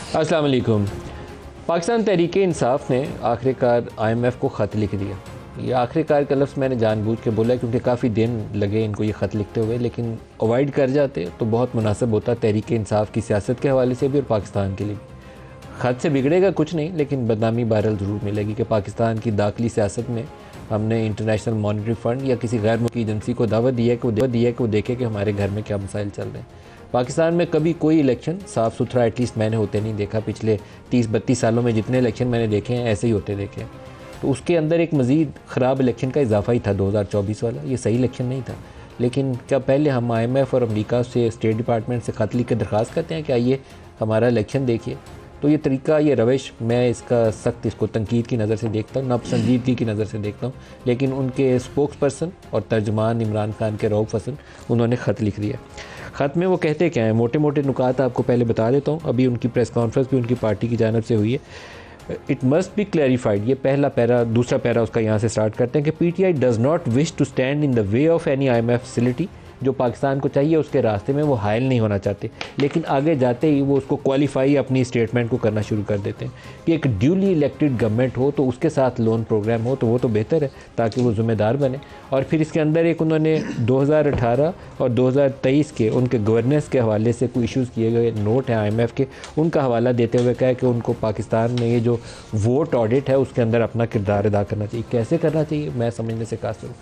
अस्सलाम वालेकुम। पाकिस्तान तहरीक इंसाफ ने आखिरकार IMF को ख़त लिख दिया। ये आखिरकार का लफ्ज़ मैंने जानबूझ के बोला क्योंकि काफ़ी दिन लगे इनको ये ख़त लिखते हुए, लेकिन अवॉइड कर जाते तो बहुत मुनासिब होता तहरीक इंसाफ की सियासत के हवाले से भी और पाकिस्तान के लिए भी। ख़त से बिगड़ेगा कुछ नहीं, लेकिन बदनामी बहरहाल ज़रूर मिलेगी कि पाकिस्तान की दाखिली सियासत में हमने इंटरनेशनल मॉनेटरी फ़ंड या किसी गैर मुल्की एजेंसी को दावत दी है कि वो देखे कि हमारे घर में क्या मसाइल चल रहे हैं। पाकिस्तान में कभी कोई इलेक्शन साफ़ सुथरा एटलीस्ट मैंने होते नहीं देखा। पिछले 30-32 सालों में जितने इलेक्शन मैंने देखे हैं ऐसे ही होते देखे हैं। तो उसके अंदर एक मज़ीद ख़राब इलेक्शन का इजाफा ही था 2024 वाला। ये सही इलेक्शन नहीं था। लेकिन क्या पहले हम IMF और अमेरिका से स्टेट डिपार्टमेंट से ख़त लिख के दरख्वास्त करते हैं कि आइए हमारा इलेक्शन देखिए? तो ये तरीका, ये रविश, मैं इसका सख्त इसको तनकीद की नज़र से देखता हूँ, नापसंदीदगी की नज़र से देखता हूँ। लेकिन उनके स्पोक्स पर्सन और तर्जमान इमरान खान के रऊफ़ हसन, उन्होंने ख़त लिख दिया। ख़त में वो कहते क्या हैं, मोटे मोटे नुकात आपको पहले बता देता हूँ। अभी उनकी प्रेस कॉन्फ्रेंस भी उनकी पार्टी की जानिब से हुई है। इट मस्ट बी क्लैरिफाइड, ये पहला पैरा, दूसरा पैरा उसका यहाँ से स्टार्ट करते हैं कि PTI does not wish to stand in the way of any IMF facility. जो पाकिस्तान को चाहिए उसके रास्ते में वो हायल नहीं होना चाहते, लेकिन आगे जाते ही वो उसको क्वालिफाई अपनी स्टेटमेंट को करना शुरू कर देते हैं कि एक ड्यूली इलेक्टेड गवर्नमेंट हो तो उसके साथ लोन प्रोग्राम हो तो वो तो बेहतर है ताकि वो ज़िम्मेदार बने। और फिर इसके अंदर एक उन्होंने 2018 और 2023 के उनके गवर्नेंस के हवाले से कोई इश्यूज़ किए गए नोट हैं IMF के, उनका हवाला देते हुए कहा कि उनको पाकिस्तान में ये जो वोट ऑडिट है उसके अंदर अपना किरदार अदा करना चाहिए। कैसे करना चाहिए मैं समझने से कासिर हूँ।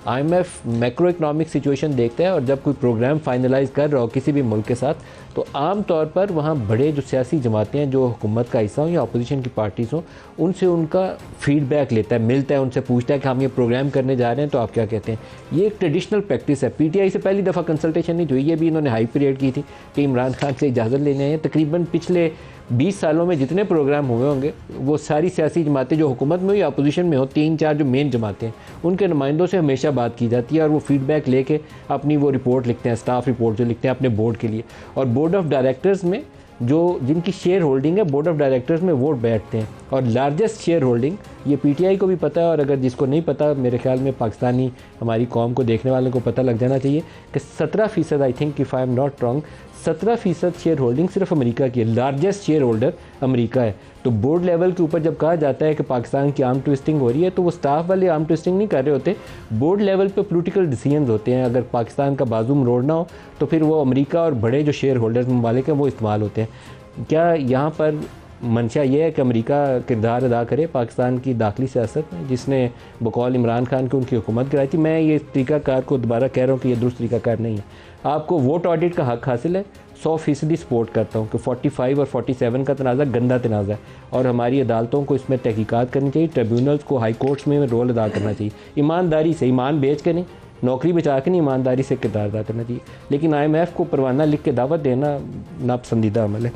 IMF मैक्रो इकनॉमिक सिचुएशन देखता है और जब कोई प्रोग्राम फाइनलाइज कर रहा हो किसी भी मुल्क के साथ, तो आम तौर पर वहाँ बड़े जो सियासी जमातें हैं जो हुकूमत का हिस्सा हों या अपोजिशन की पार्टीज़ हों, उनसे उनका फीडबैक लेता है, मिलता है, उनसे पूछता है कि हम ये प्रोग्राम करने जा रहे हैं तो आप क्या कहते हैं। ये एक ट्रेडिशनल प्रैक्टिस है। PTI से पहली दफ़ा कंसल्टेशन नहीं हुई, ये भी इन्होंने हाई पीरियड की थी कि इमरान खान से इजाज़त लेने हैं। तकरीबन पिछले 20 सालों में जितने प्रोग्राम हुए होंगे वो सारी सियासी जमातें जो हुकूमत में हो या अपोजिशन में हो, 3-4 जो मेन जमातें हैं, उनके नुमाइंदों से हमेशा बात की जाती है और वो फीडबैक लेके अपनी वो रिपोर्ट लिखते हैं, स्टाफ रिपोर्ट जो लिखते हैं अपने बोर्ड के लिए। और बोर्ड ऑफ डायरेक्टर्स में जो जिनकी शेयर होल्डिंग है, बोर्ड ऑफ डायरेक्टर्स में वोट बैठते हैं और लार्जेस्ट शेयर होल्डिंग ये PTI को भी पता है। और अगर जिसको नहीं पता, मेरे ख्याल में पाकिस्तानी हमारी कौम को देखने वालों को पता लग जाना चाहिए कि 17%, I think if I am not wrong, 17% share holding सिर्फ अमेरिका की है। लार्जेस्ट शेयर होल्डर अमेरिका है। तो बोर्ड लेवल के ऊपर जब कहा जाता है कि पाकिस्तान की आर्म ट्विस्टिंग हो रही है, तो वो स्टाफ वाले आर्म ट्विस्टिंग नहीं कर रहे होते, बोर्ड लेवल पे पॉलिटिकल डिसीजंस होते हैं। अगर पाकिस्तान का बाजू मरोड़ना हो तो फिर वो अमेरिका और बड़े जो शेयर होल्डर्स ममालिक हैं वो इस्तेमाल होते हैं। क्या यहाँ पर मंशा ये है कि अमेरिका किरदार अदा करे पाकिस्तान की दाखिली सियासत में, जिसने बकौल इमरान खान की उनकी हुकूमत गिराई थी? मैं ये तरीक़ाकार को दोबारा कह रहा हूँ कि ये दुरुस्त तरीक़ाकार नहीं है। आपको वोट ऑडिट का हक़ हासिल है, 100% सपोर्ट करता हूँ कि 45 और 47 का तनाज़ा गंदा तनाज़ा है और हमारी अदालतों को इसमें तहकीकात करनी चाहिए, ट्रिब्यूनल्स को, हाई कोर्ट्स में रोल अदा करना चाहिए, ईमानदारी से, ईमान बेच के नहीं, नौकरी बचा के नहीं, ईमानदारी से किरदार अदा करना चाहिए। लेकिन IMF को परवाना लिख के दावत देना नापसंदीदा अमल है।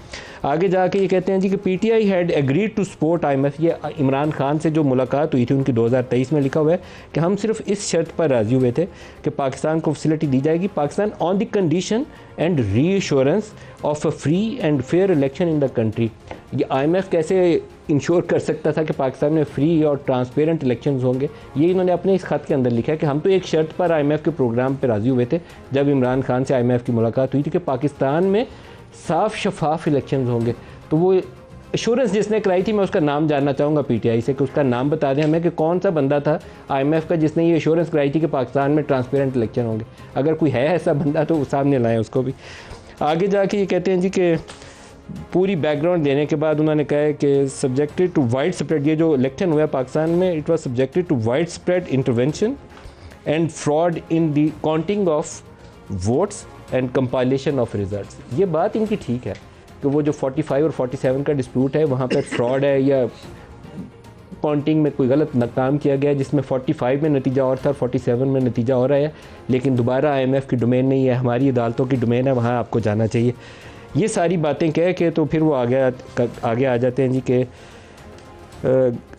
आगे जाके ये कहते हैं जी कि PTI had agreed to support IMF। ये इमरान खान से जो मुलाकात हुई थी उनकी 2023 में लिखा हुआ है कि हम सिर्फ इस शर्त पर राज़ी हुए थे कि पाकिस्तान को फैसिलिटी दी जाएगी, Pakistan on the condition and reassurance of a free and fair election in the country. ये IMF कैसे इंश्योर कर सकता था कि पाकिस्तान में फ्री और ट्रांसपेरेंट इलेक्शंस होंगे? ये इन्होंने अपने इस खत के अंदर लिखा है कि हम तो एक शर्त पर IMF के प्रोग्राम पर राज़ी हुए थे जब इमरान खान से IMF की मुलाकात हुई थी कि पाकिस्तान में साफ़ शफाफ इलेक्शंस होंगे। तो वो एश्योरेंस जिसने कराई थी, मैं उसका नाम जानना चाहूँगा PTI से कि उसका नाम बता दें हमें कि कौन सा बंदा था IMF का जिसने ये एश्योरेंस कराई थी कि पाकिस्तान में ट्रांसपेरेंट इलेक्शन होंगे। अगर कोई है ऐसा बंदा तो सामने लाएँ उसको भी। आगे जाके ये कहते हैं जी कि पूरी बैकग्राउंड देने के बाद उन्होंने कहा है कि सब्जेक्टेड टू वाइड स्प्रेड, ये जो इलेक्शन हुआ पाकिस्तान में, it was subjected to wide spread intervention and fraud in the counting of votes and compilation of results. ये बात इनकी ठीक है कि वो जो 45 और 47 का डिस्प्यूट है वहाँ पर फ्रॉड है या काउंटिंग में कोई गलत काम किया गया जिसमें 45 में नतीजा और था, 47 में नतीजा और आया, लेकिन दोबारा IMF की डोमेन नहीं है, हमारी अदालतों की डोमेन है, वहाँ आपको जाना चाहिए। ये सारी बातें कह के तो फिर वो आगे आ जाते हैं जी कि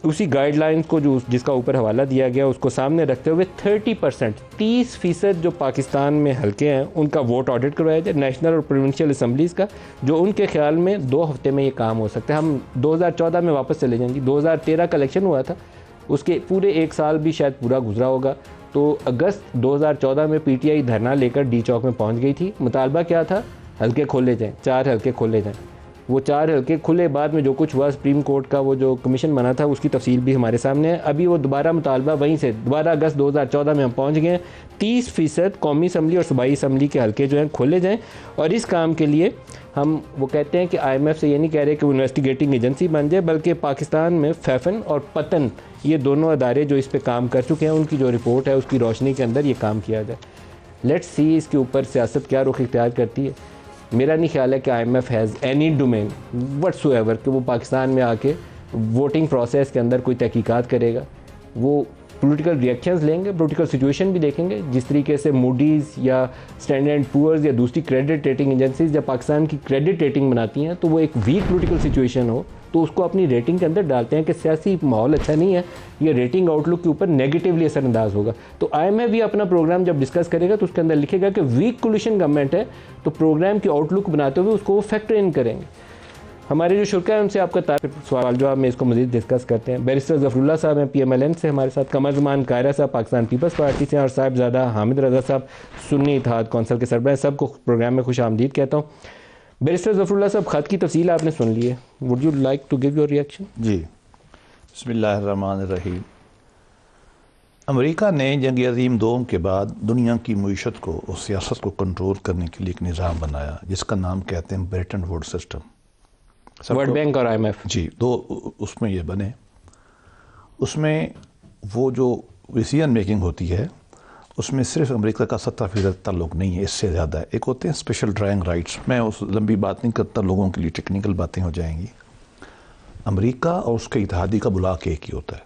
उसी गाइडलाइंस को जो जिसका ऊपर हवाला दिया गया उसको सामने रखते हुए 30% जो पाकिस्तान में हल्के हैं उनका वोट ऑडिट करवाया जाए, नेशनल और प्रोविंशियल असम्बलीज़ का, जो उनके ख्याल में 2 हफ्ते में ये काम हो सकता है। हम 2014 में वापस चले जाएंगे, 2013 का इलेक्शन हुआ था, उसके पूरे 1 साल भी शायद पूरा गुजरा होगा। तो अगस्त 2014 में PTI धरना लेकर D चौक में पहुँच गई थी। मुतालबा क्या था? हल्के खोले जाएँ, 4 हल्के खोले जाएँ। वो 4 हल्के खुले, बाद में जो कुछ हुआ सुप्रीम कोर्ट का वो जो कमीशन बना था उसकी तफसील भी हमारे सामने है। अभी वो दोबारा मुतालबा वहीं से 12 अगस्त 2014 में हम पहुँच गए हैं, 30% कौमी असम्बली और सूबाई असम्बली के हल्के जो हैं खोले जाएँ। और इस काम के लिए हम वो कहते हैं कि IMF से ये नहीं कह रहे कि वो इन्वेस्टिगेटिंग एजेंसी बन जाए, बल्कि पाकिस्तान में फैफन और पतन ये दोनों अदारे जो इस पे काम कर चुके हैं उनकी जो रिपोर्ट है उसकी रोशनी के अंदर ये काम किया जाए। लेट्स सी इसके ऊपर सियासत क्या रुख इख्तियार करती है। मेरा नहीं ख्याल है कि IMF has any domain whatsoever कि वो पाकिस्तान में आके वोटिंग प्रोसेस के अंदर कोई तहकीकात करेगा। वो पॉलिटिकल रिएक्शंस लेंगे, पॉलिटिकल सिचुएशन भी देखेंगे। जिस तरीके से मूडीज़ या स्टैंडर्ड एंड पुअर्स या दूसरी क्रेडिट रेटिंग एजेंसीज जब पाकिस्तान की क्रेडिट रेटिंग बनाती हैं तो वो एक वीक पॉलिटिकल सिचुएशन हो तो उसको अपनी रेटिंग के अंदर डालते हैं कि सियासी माहौल अच्छा नहीं है, ये रेटिंग आउटलुक के ऊपर नेगेटिवली असरअंदाज होगा। तो IMF भी अपना प्रोग्राम जब डिस्कस करेगा तो उसके अंदर लिखेगा कि वीक कोलिशन गवर्नमेंट है, तो प्रोग्राम की आउटलुक बनाते हुए उसको वो फैक्टर इन करेंगे। हमारे जो शुरा है उनसे आपका सवाल जवाब में इसको मज़ीद डिस्कस करते हैं। बैरिस्टर ज़फ़रुल्लाह साहब हैं PMLN से हमारे साथ, कमर ज़मान कायरा साहब पाकिस्तान पीपल्स पार्टी से, और साहिबजादा हामिद रज़ा साहब सुन्नी इत्तेहाद कौंसिल के सरबराह। सबको प्रोग्राम में खुश आमदीद कहता हूँ। बैरिस्टर ज़फ़रुल्लाह साहब, ख़त की तफसील आपने सुन ली है, would you like to give your reaction? जी, बिस्मिल्लाहिर्रहमानिर्रहीम। अमेरिका ने जंग अज़ीम दोम के बाद दुनिया की मईशत को और सियासत को कंट्रोल करने के लिए एक निज़ाम बनाया जिसका नाम कहते हैं Bretton Woods system. World bank और IMF जी, दो उसमें ये बने। उसमें वो जो डिसीजन मेकिंग होती है उसमें सिर्फ अमेरिका का 70% ताल्लुक नहीं है, इससे ज़्यादा है। एक होते हैं स्पेशल ड्राइंग राइट्स। मैं उस लंबी बात नहीं करता, लोगों के लिए टेक्निकल बातें हो जाएंगी। अमेरिका और उसके इत्तेहादी का बुलाक एक ही होता है।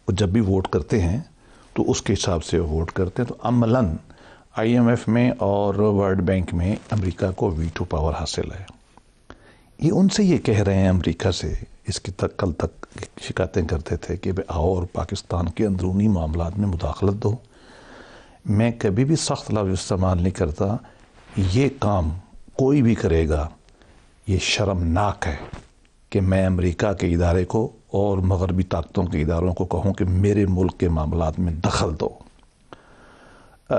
वो जब भी वोट करते हैं तो उसके हिसाब से वो वोट करते हैं। तो अमलन IMF में और वर्ल्ड बैंक में अमेरिका को वीटो पावर हासिल है। ये उनसे ये कह रहे हैं अमेरिका से, इसकी कल तक शिकायतें करते थे कि भाई आओ और पाकिस्तान के अंदरूनी मामलात में मुदाखलत दो। मैं कभी भी सख्त लफ्ज़ इस्तेमाल नहीं करता। ये काम कोई भी करेगा ये शर्मनाक है कि मैं अमेरिका के इदारे को और मगरबी ताकतों के इदारों को कहूँ कि मेरे मुल्क के मामलात में दखल दो।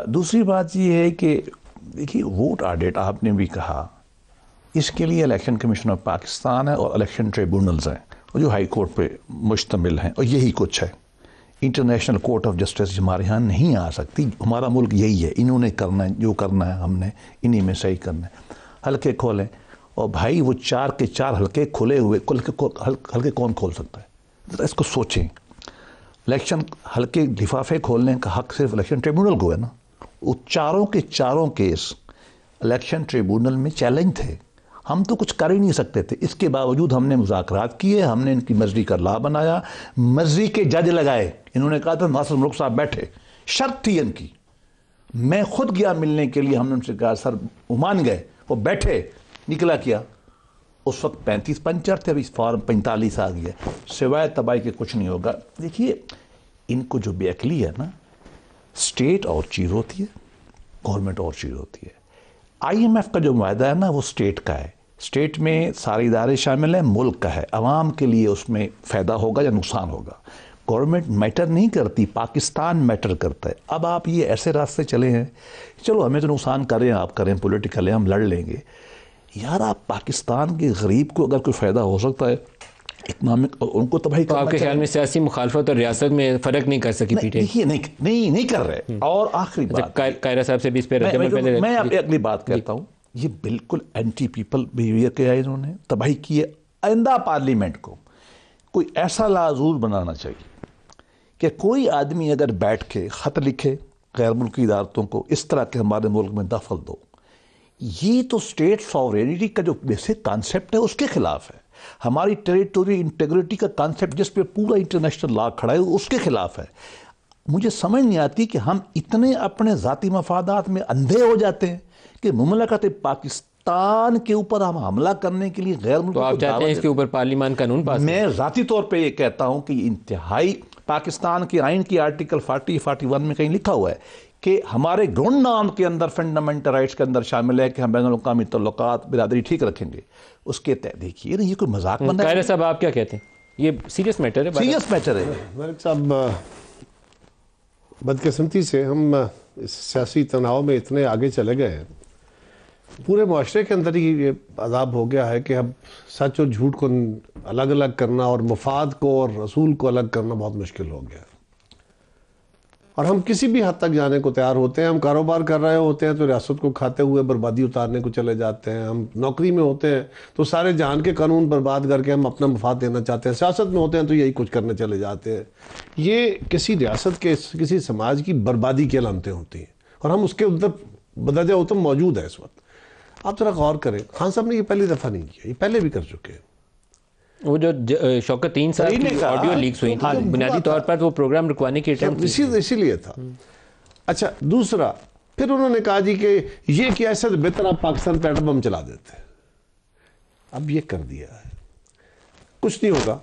दूसरी बात ये है कि देखिए, वोट ऑडिट आपने भी कहा, इसके लिए इलेक्शन कमीशन ऑफ पाकिस्तान है और इलेक्शन ट्रिब्यूनल्स हैं जो हाई कोर्ट पे मुश्तमिल हैं, और यही कुछ है। इंटरनेशनल कोर्ट ऑफ जस्टिस हमारे यहाँ नहीं आ सकती। हमारा मुल्क यही है, इन्होंने करना है, जो करना है हमने इन्हीं में सही करना है। हल्के खोलें, और भाई वो 4 के 4 हल्के खुले हुए, हल्के कौन खोल सकता है? ज़रा इसको सोचें। इलेक्शन हल्के लिफाफे खोलने का हक सिर्फ इलेक्शन ट्रिब्यूनल को है ना। वो चारों के चारों केस इलेक्शन ट्रिब्यूनल में चैलेंज थे, हम तो कुछ कर ही नहीं सकते थे। इसके बावजूद हमने मुज़ाकरात किए, हमने इनकी मर्जी का ला बनाया, मर्जी के जज लगाए। इन्होंने कहा था नासिर मुल्क साहब बैठे, शर्त थी इनकी। मैं खुद गया मिलने के लिए, हमने उनसे कहा सर, वो मान गए, वो बैठे। निकला किया, उस वक्त 35 पंचर थे, अभी फॉर्म 45 आ गया। सिवाय तबाही के कुछ नहीं होगा। देखिए, इनको जो बेअकली है ना, स्टेट और चीज़ होती है, गवर्नमेंट और चीज़ होती है। IMF का जो वायदा है ना, वो स्टेट का है। स्टेट में सारे इदारे शामिल हैं, मुल्क का है, आवाम के लिए उसमें फ़ायदा होगा या नुकसान होगा। गवर्नमेंट मैटर नहीं करती, पाकिस्तान मैटर करता है। अब आप ये ऐसे रास्ते चले हैं, चलो हमें तो नुकसान करें, आप करें, पॉलिटिकल है, हम लड़ लेंगे। यार, आप पाकिस्तान के गरीब को अगर कोई फ़ायदा हो सकता है इकनॉमिक, उनको तबाही तो आपके ख्याल में सियासी मुखालफत और रियासत में फ़र्क नहीं कर सकी पीटीआई? देखिए, नहीं कर रहे। और आखिरी बात, कायरा साहब से भी इस पर मैं अगली बात कहता हूँ, ये बिल्कुल एंटी पीपल बिहेवियर किया है इन्होंने, तबाही की है। आइंदा पार्लियामेंट को कोई ऐसा ला ज़रूर बनाना चाहिए कि कोई आदमी अगर बैठ के ख़त लिखे गैर मुल्की इदारतों को, इस तरह के हमारे मुल्क में दखल दो, ये तो स्टेट सॉवरेनिटी का जो बेसिक कॉन्सेप्ट है उसके खिलाफ है। हमारी टेरिटोरी इंटीग्रिटी का कॉन्सेप्ट जिस पे पूरा इंटरनेशनल लॉ खड़ा है, उसके खिलाफ है। मुझे समझ नहीं आती कि हम इतने अपने ज़ाती मफादात में अंधे हो जाते हैं कि मुमलकत पाकिस्तान के ऊपर हम हमला करने के लिए गैर मुल्क। तो आप चाहते हैं इसके ऊपर पार्लियामान कानून पास? मैं ज़ाती तौर पे ये कहता हूँ कि इंतहाई पाकिस्तान के आइन की आर्टिकल 40-41 में कहीं लिखा हुआ है कि हमारे ग्राउंड नाम के अंदर फंडामेंटल राइट्स के अंदर शामिल है कि हम बैनुल-अक़वामी तल्लुकात बिरादरी ठीक रखेंगे। उसके तहत देखिए, ये कोई मजाक बन रहा है। कायरा साहब, आप क्या कहते हैं? ये सीरियस मैटर है? सीरियस मैटर है मलिक साहब। बदकिस्मती से हम इस सियासी तनाव में इतने आगे चले गए हैं पूरे माशरे के अंदर ही ये अजाब हो गया है कि अब सच और झूठ को अलग अलग करना और मफाद को और रसूल को अलग करना बहुत मुश्किल हो गया है। और हम किसी भी हद तक जाने को तैयार होते हैं। हम कारोबार कर रहे होते हैं तो रियासत को खाते हुए बर्बादी उतारने को चले जाते हैं। हम नौकरी में होते हैं तो सारे जहान के कानून बर्बाद करके हम अपना मफाद देना चाहते हैं। सियासत में होते हैं तो यही कुछ करने चले जाते हैं। ये किसी रियासत के, किसी समाज की बर्बादी की अलामतें होती हैं और हम उसके अंदर बदरजा उतम मौजूद है इस वक्त। आप जरा गौर करें, खान साहब ने ये पहली दफ़ा नहीं किया, ये पहले भी कर चुके हैं। वो जो शौकत 3 साल की ऑडियो लीक्स हुई थी, बुनियादी तौर पर वो प्रोग्राम रुकवाने की अटेम्प्ट इसीलिए था। अच्छा, दूसरा फिर उन्होंने कहा जी कि ये किया ऐसा तो बेहतर आप पाकिस्तान पे एटम बम चला देते। अब ये कर दिया है, कुछ नहीं होगा।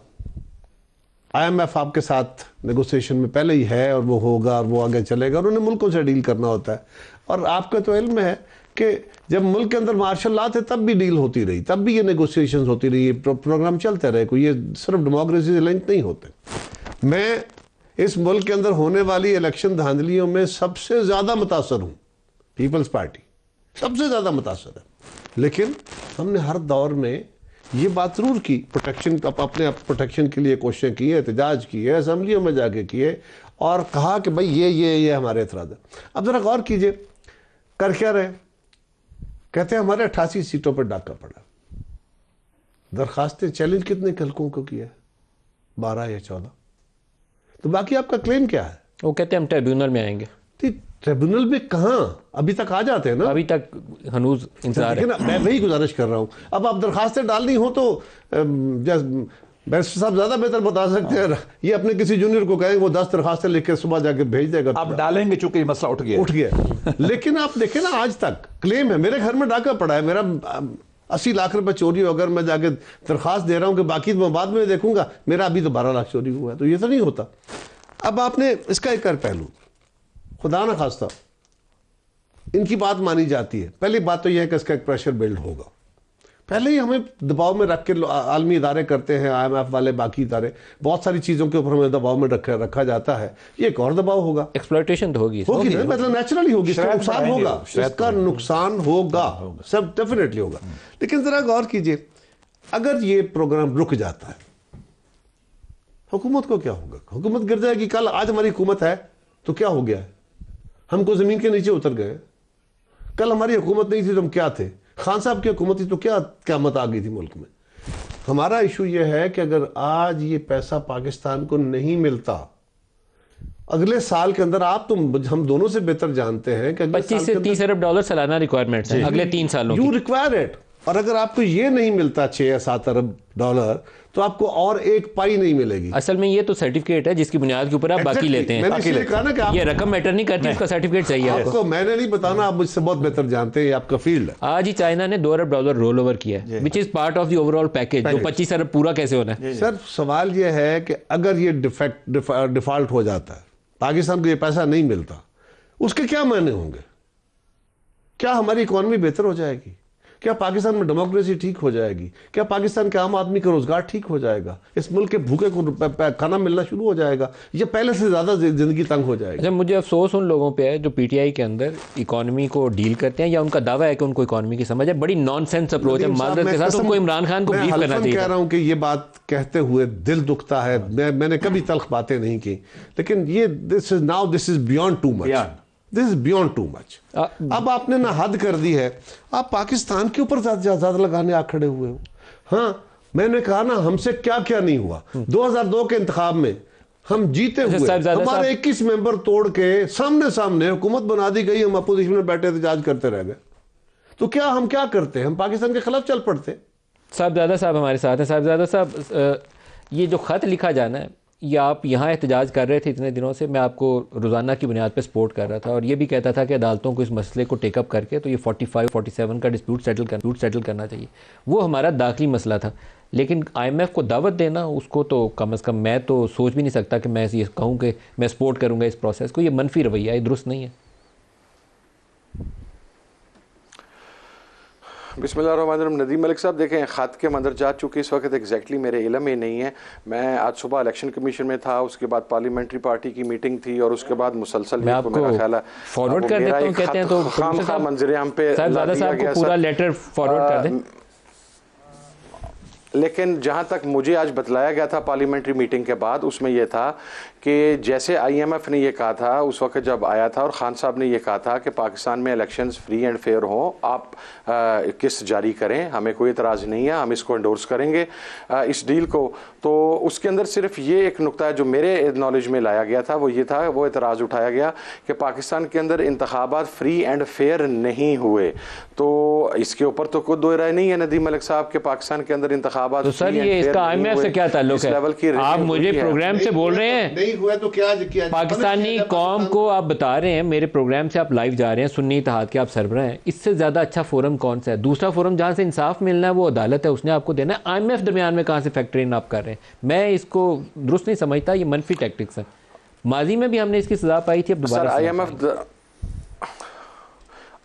IMF आपके साथ नेगोशिएशन में पहले ही है और वो होगा और वो आगे चलेगा। उन्होंने मुल्कों से डील करना होता है। और आपका तो इल्म है कि जब मुल्क के अंदर मार्शल लॉ थे तब भी डील होती रही, तब भी ये नेगोशिएशंस होती रही, प्रोग्राम चलते रहे। कोई ये सिर्फ डेमोक्रेसी से लिंक नहीं होते। मैं इस मुल्क के अंदर होने वाली इलेक्शन धांधलियों में सबसे ज़्यादा मुतासर हूँ। पीपल्स पार्टी सबसे ज़्यादा मुतासर है। लेकिन हमने हर दौर में ये बात जरूर की, प्रोटेक्शन, अपने प्रोटेक्शन के लिए कोशिशें की है, एहतजाज की है, असम्बलियों में जाके किए और कहा कि भाई ये हमारे एतराज़ है। अब ज़रा गौर कीजिए, कर क्या रहे? कहते हैं हमारे 88 सीटों पर डाका पड़ा। दरखास्तें, चैलेंज कितने हल्कों को किया है? 12 या 14। तो बाकी आपका क्लेम क्या है? वो कहते हैं हम ट्रिब्यूनल में आएंगे। ट्रिब्यूनल में कहाँ? अभी तक आ जाते हैं ना, अभी तक हनूज इंतजार है। मैं वही गुजारिश कर रहा हूँ। अब आप दरखास्तें डालनी हो तो बैरिस्टर साहब ज्यादा बेहतर बता सकते हैं। ये अपने किसी जूनियर को कहेंगे, वो 10 दरखास्तें लिख के सुबह जाके भेज देगा। आप डालेंगे, चूंकि मसला उठ गया। लेकिन आप देखें ना, आज तक क्लेम है मेरे घर में डाका पड़ा है, मेरा 80 लाख रुपए चोरी हो, अगर मैं जाके दरखास्त दे रहा हूँ कि बाकी मैं बाद में देखूंगा, मेरा अभी तो 12 लाख चोरी हुआ है। तो ये तो नहीं होता। अब आपने इसका एक पहलू, खुदा ना खास्ता इनकी बात मानी जाती है। पहली बात तो यह है कि इसका एक प्रेशर बिल्ड होगा। पहले ही हमें दबाव में रख के आलमी इदारे करते हैं, IMF वाले, बाकी इदारे, बहुत सारी चीज़ों के ऊपर हमें दबाव में रखा जाता है। ये एक और दबाव होगा, एक्सप्लॉयटेशन तो होगी ना, मतलब नेचुरली होगी, इसका नुकसान होगा, इसका नुकसान होगा, सब डेफिनेटली होगा। लेकिन जरा गौर कीजिए, अगर ये प्रोग्राम रुक जाता है, हुकूमत को क्या होगा? हुकूमत गिर जाएगी। कल आज हमारी हुकूमत है तो क्या हो गया है? हमको जमीन के नीचे उतर गए। कल हमारी हुकूमत नहीं थी तो हम क्या थे? खान साहब की हुकूमत थी तो क्या क़यामत आ गई थी मुल्क में। हमारा इशू यह है कि अगर आज ये पैसा पाकिस्तान को नहीं मिलता, अगले साल के अंदर, आप तो हम दोनों से बेहतर जानते हैं कि 25 से 30 अरब डॉलर सालाना रिक्वायरमेंट है अगले 3 सालों यू रिक्वायर इट। और अगर आपको ये नहीं मिलता 6 या 7 अरब डॉलर, तो आपको और एक पाई नहीं मिलेगी। असल में ये तो सर्टिफिकेट है जिसकी बुनियाद के ऊपर आप बाकी लेते हैं। मैंने इसलिए कहा ना कि ये रकम मैटर नहीं करती, उसका सर्टिफिकेट चाहिए आपको। मैंने नहीं बताना, आप मुझसे बहुत बेहतर जानते हैं, आपका फील्ड है। आज ही चाइना ने 2 अरब डॉलर रोल ओवर किया है, which is part of the overall package. जो 25 अरब पूरा कैसे होना है? सर, सवाल ये है कि अगर ये डिफॉल्ट हो जाता है, पाकिस्तान को ये पैसा नहीं मिलता, उसके क्या मायने होंगे? क्या हमारी इकॉनमी बेहतर हो जाएगी? क्या पाकिस्तान में डेमोक्रेसी ठीक हो जाएगी? क्या पाकिस्तान के आम आदमी का रोजगार ठीक हो जाएगा? इस मुल्क के भूखे को खाना मिलना शुरू हो जाएगा? या पहले से ज्यादा जिंदगी तंग हो जाएगी? अच्छा, मुझे अफसोस उन लोगों पे है जो PTI के अंदर इकोनॉमी को डील करते हैं, या उनका दावा है कि उनको इकोनॉमी की समझ है। बड़ी नॉनसेंस अप्रोच है। माजरत के साथ उनको इमरान खान को ब्रीफ करना चाहिए। कह रहा हूं कि ये बात कहते हुए दिल दुखता है। मैंने कभी तल्ख बातें नहीं की, लेकिन ये this is beyond too much. This is beyond too much. अब आपने ना हद कर दी है। आप पाकिस्तान के ऊपर ज्यादा लगाने आ खड़े हुए हो। हाँ, मैंने कहा ना, हमसे क्या क्या नहीं हुआ। 2002 के इंतखाब में हम जीते हुए हमारे 21 मेंबर तोड़ के सामने हुकूमत बना दी गई, हम अपोजिशन में बैठे एहतजाज करते रह गए। तो क्या हम क्या करते? हम पाकिस्तान के खिलाफ चल पड़ते। साहबजादा साहब हमारे साथ हैं। साहबजादा साहब, ये जो खत लिखा जाना है, या आप यहाँ एहतजाज कर रहे थे इतने दिनों से, मैं आपको रोज़ाना की बुनियाद पर सपोर्ट कर रहा था और ये भी कहता था कि अदालतों को इस मसले को टेकअप करके तो ये 45-47 का डिस्प्यूट सेटल करना चाहिए। वो हमारा दाखिली मसला था। लेकिन IMF को दावत देना, उसको तो कम अज़ कम मैं तो सोच भी नहीं सकता कि मैं ये कहूँ कि मैं सपोर्ट करूँगा इस प्रोसेस को। ये मनफी रवैया, ये दुरुस्त नहीं है। बिस्मिल्लाहिर्रहमानिर्रहीम। नदीम मलिक साहब देखें, ख़त के मंदरजात चूँकि इस वक्त एग्जैक्टली मेरे इल्म में नहीं है। मैं आज सुबह इलेक्शन कमीशन में था, उसके बाद पार्लियामेंट्री पार्टी की मीटिंग थी और उसके बाद मुसलसल मैं आपको मेरा ख्याल है फॉरवर्ड कर देता हूं, कहते हैं तो खामखा मंजरे हम पे साहब को पूरा लेटर फॉरवर्ड कर दें। लेकिन जहाँ तक मुझे आज बतलाया गया था पार्लियामेंट्री मीटिंग के बाद, उसमें यह था कि जैसे IMF ने यह कहा था उस वक्त जब आया था और खान साहब ने यह कहा था कि पाकिस्तान में इलेक्शंस फ्री एंड फेयर हों, आप किस्त जारी करें, हमें कोई एतराज़ नहीं है, हम इसको एंडोर्स करेंगे इस डील को। तो उसके अंदर सिर्फ ये एक नुक्ता है जो मेरे नॉलेज में लाया गया था, वो ये था, वो एतराज़ उठाया गया कि पाकिस्तान के अंदर इंतखाबात फ्री एंड फेयर नहीं हुए। तो इसके ऊपर तो कोई दो राय नहीं है नदीम मलिक साहब के पाकिस्तान के अंदर इंतखाबात। तो सर ये इसका IMF से क्या ताल्लुक है? आप मुझे प्रोग्राम से बोल रहे हैं, नहीं हुआ तो क्या पाकिस्तानी कौम को आप बता रहे हैं, मेरे प्रोग्राम से आप लाइव जा रहे हैं, सुन्नी इत्तेहाद के आप सरबराह हैं, इससे ज्यादा अच्छा फोरम कौन सा है? दूसरा फोरम जहां से इंसाफ मिलना है वो अदालत है, उसने आपको देना है। IMF दरमियान में कहां से फैक्टर इन आप कर रहे हैं? मैं इसको दुरुस्त नहीं समझता, ये मनफी टैक्टिक्स है। माजी में भी हमने इसकी सजा पाई थी, अब दोबारा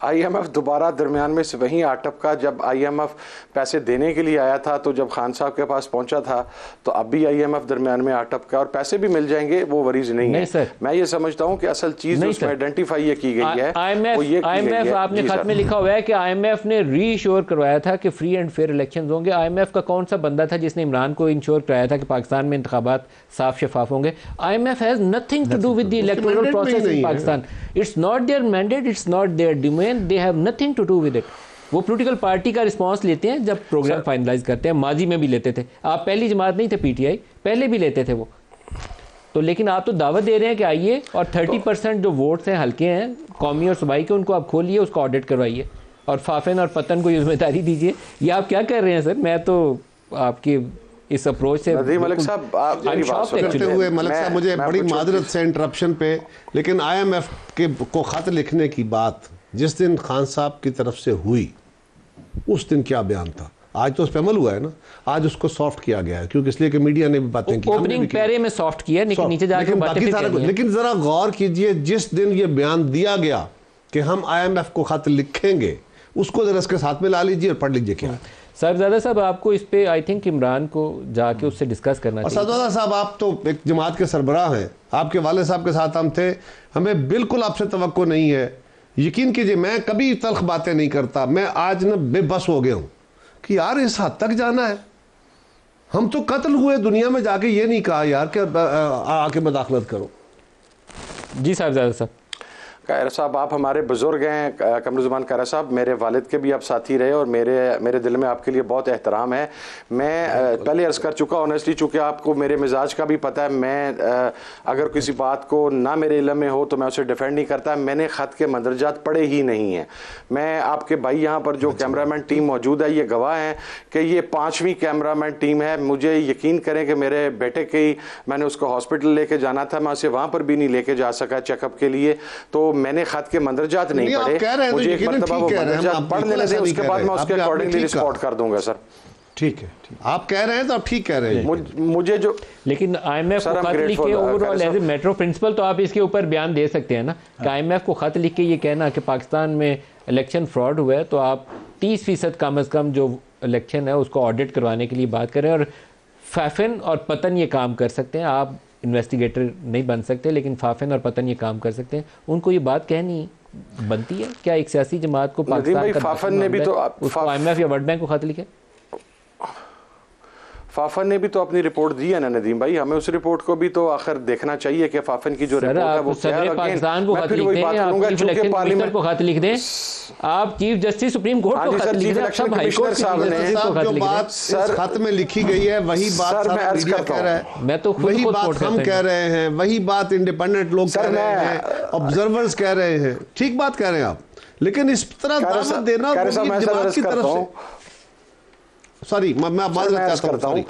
IMF दोबारा दरमियान में से वहीं आटपका। जब IMF पैसे देने के लिए आया था, तो जब खान साहब के पास पहुंचा था, तो अब भी IMF दरमियान में आटपका और पैसे भी मिल जाएंगे, वो वरीज नहीं है। सर, मैं ये समझता हूं कि असल चीज उसमें आइडेंटिफाई ये की गई है। IMF आपने खत में लिखा हुआ है कि IMF ने रीश्योर करवाया था कि फ्री एंड फेयर इलेक्शन होंगे। IMF का कौन सा बंदा था जिसने इमरान को इंश्योर कराया था कि पाकिस्तान में इंतखाबात साफ शफाफ होंगे? IMF has nothing to do with the electoral process in Pakistan. It's not their mandate, it's not their domain, they have nothing to do with it. वो पॉलिटिकल पार्टी का रिस्पांस लेते हैं जब प्रोग्राम फाइनलाइज करते हैं। माजी में भी लेते थे, आप पहली जमात नहीं थे PTI, पहले भी लेते थे वो तो। लेकिन आप तो दावत दे रहे हैं कि आइए और 30% जो वोट्स हैं हल्के हैं कौमी और सूबाई के, उनको आप खोलिए, उसको ऑडिट करवाइए और फाफिन और पतन को जिम्मेदारी दीजिए। ये आप क्या कर रहे हैं सर? मैं तो आपकी इस अप्रोच से मलिक साहब करते हुए मलिक साहब मुझे बड़ी मादरत से इंटरप्शन पे, लेकिन IMF के को खत लिखने की बात जिस दिन खान साहब की तरफ से हुई उस दिन क्या बयान था? आज तो उस पर अमल हुआ है ना, आज उसको सॉफ्ट किया गया है, क्योंकि इसलिए कि मीडिया ने भी बातें की, ओपनिंग पैरे में सॉफ्ट किया, लेकिन नीचे जाके बाकी सारा कुछ। लेकिन जरा गौर कीजिए, जिस दिन ये बयान दिया गया कि हम IMF को खत लिखेंगे, उसको जरा इसके साथ में ला लीजिए और पढ़ लीजिए क्या। साहबजादा साहब, आपको इस पे आई थिंक इमरान को जाके उससे डिस्कस करना चाहिए। साहबजादा साहब, आप तो एक जमात के सरबराह हैं, आपके वाले साहब के साथ हम थे, हमें बिल्कुल आपसे तवक्को नहीं है। यकीन कीजिए मैं कभी तल्ख बातें नहीं करता, मैं आज ना बेबस हो गया हूं कि यार इस हद तक जाना है। हम तो कत्ल हुए दुनिया में जाके ये नहीं कहा यार कि आके मदाखलत करो। जी साहबजादा साहब। कायरा साहब, आप हमारे बुजुर्ग हैं, कमरुज़्ज़मान कायरा साहब, मेरे वालिद के भी आप साथी रहे और मेरे दिल में आपके लिए बहुत एहतराम है। मैं पहले अर्ज़ कर चुका ऑनेस्टली, चूँकि आपको मेरे मिजाज का भी पता है, मैं अगर किसी बात को ना मेरे इल्म में हो तो मैं उसे डिफेंड नहीं करता। मैंने ख़त के मंदरजात पढ़े ही नहीं हैं। मैं आपके भाई यहाँ पर जो कैमरामैन टीम मौजूद है ये गवाह हैं कि ये 5वीं कैमरामैन टीम है। मुझे यकीन करें कि मेरे बेटे के ही मैंने उसको हॉस्पिटल लेके जाना था, मैं उसे वहाँ पर भी नहीं लेके जा सका चेकअप के लिए, तो मैंने खत के मंदरजात नहीं पढ़े। मुझे एक मरतबा वो मंदरजात पढ़ लेने दें, उसके बाद मैं उसके अकॉर्डिंगली रिस्पॉन्ड कर दूंगा सर। ठीक है, आप कह रहे हैं तो आप ठीक कह रहे हैं। मुझे जो लेकिन IMF को खत लिख के overall as a matter of principle तो आप इसके ऊपर बयान दे सकते हैं ना कि IMF को खत लिख के ये कहना कि पाकिस्तान में इलेक्शन फ्रॉड हुआ है, तो आप 30% कम अज़ कम जो इलेक्शन है उसको ऑडिट करवाने के लिए बात करें। और फाफिन और पतन ये काम कर सकते हैं, आप इन्वेस्टिगेटर नहीं बन सकते, लेकिन फाफिन और पतन ये काम कर सकते हैं। उनको ये बात कहनी बनती है क्या एक सियासी जमात को? पाकिस्तान का फाफिन ने भी तो IMF या वर्ल्ड बैंक को खत लिखे? फाफन ने भी तो अपनी रिपोर्ट दी है ना नदीम भाई, हमें उस रिपोर्ट को भी तो आखिर देखना चाहिए कि फाफन की जो रिपोर्ट है वो क्या है। पाकिस्तान को खत लिख दें, आप चीफ इलेक्शन कमिश्नर को खत लिख दें, आप चीफ जस्टिस सुप्रीम कोर्ट को खत लिख दें, सब हाई कोर्ट साहब ने जो बात इस खत में लिखी गई है वही बात मीडिया कह रहा है, मैं तो वही बात हम कह रहे हैं, वही बात इंडिपेंडेंट लोग कह रहे हैं, ऑब्जर्वर्स कह रहे हैं। ठीक बात कह रहे हैं आप, लेकिन इस तरह दावत देना की तरफ से सॉरी मैं करता हूँ।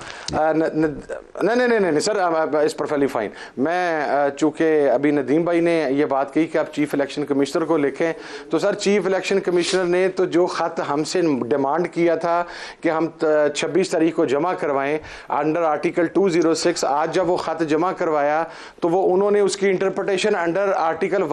नहीं सर, इस परफेक्टली फाइन। मैं चूंकि अभी नदीम भाई ने ये बात कही कि आप चीफ इलेक्शन कमिश्नर को लिखें, तो सर चीफ इलेक्शन कमिश्नर ने तो जो खत हमसे डिमांड किया था कि हम 26 तारीख को जमा करवाएं अंडर आर्टिकल 206, आज जब वो खत जमा करवाया तो वो उन्होंने उसकी इंटरप्रिटेशन अंडर आर्टिकल